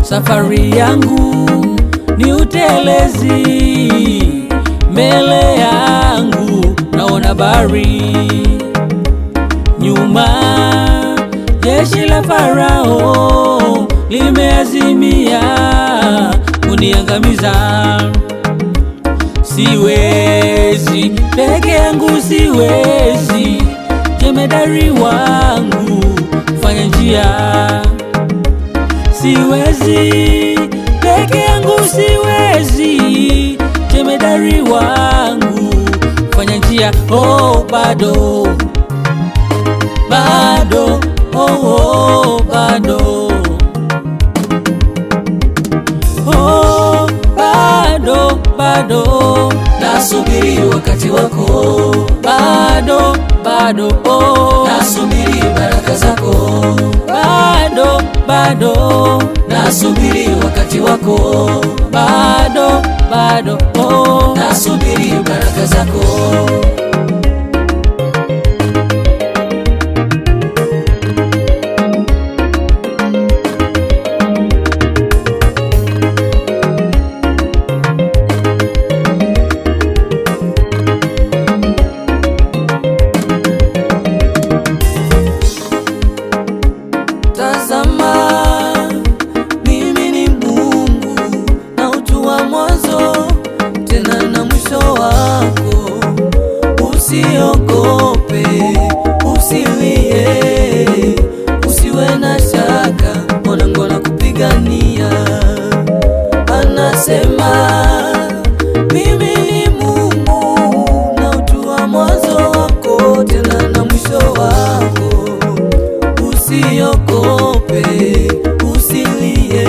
Safari yangu ni utelezi, mbele yangu naona bahari, nyuma jeshi la Farao limeazimia kuniangamiza. Siwezi peke yangu, siwezi, jemedari wangu fanya njia. Siwezi peke yangu, siwezi, jemedari wangu fanya njia. Oh, bado bado, oh, bado, oh, bado bado, nasubiri wakati wako, bado bado, oh, nasubiri baraka zako, bado bado, nasubiri wakati wako, bado bado, oh, nasubiri baraka zako. Tazama, mimi ni Mungu, na ujua mwanzo tena na mwisho wako. Usiogope, usilie, usiwe na shaka, mwanangu anakupigania. Anasema mimi ni Mungu, na ujua mwanzo wako tena na mwisho wako. Usiogope, usilie,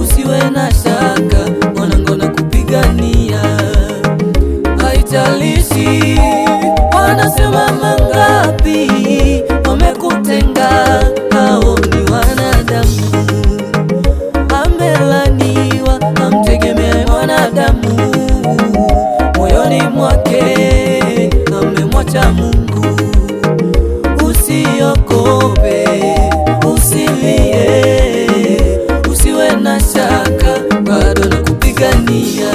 usiwe na shaka, mwanangu anakupigania. Haijalishi wanasema mangapi wamekutenga, hao ni wanadamu. Amelaniwa amtegemea wanadamu, moyoni mwake amemwacha Mungu. Usiogope, usilie, usiwe na shaka, bado nakupigania.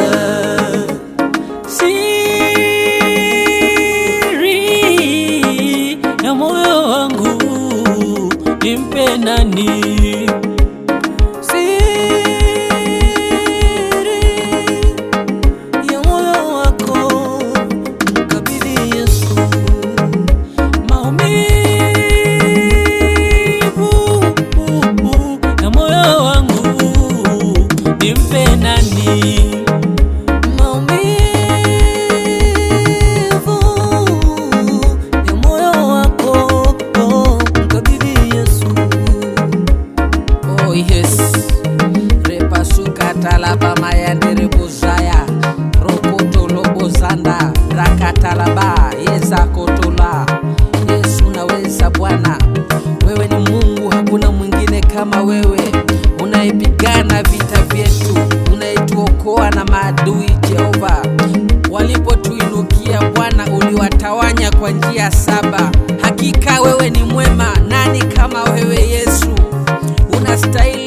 Siri ya moyo wangu nimpe nani? Siri ya moyo wako mkabidhi Yesu. Maumivu ya moyo wangu nimpe nani? Maumivu ya moyo wako mkabidhi Yesu. Oh yes, repasuka talaba mayandere bozaya rokoto lobozanda rakatalaba yeza kotola. Yesu naweza Bwana, wewe ni Mungu, hakuna mwingine kama wewe. Unaipigana vita vyetu, unaituokoa na maadui. Jehova, walipotuinukia Bwana, uliwatawanya kwa njia 7. Hakika wewe ni mwema, nani kama wewe Yesu? Unastahili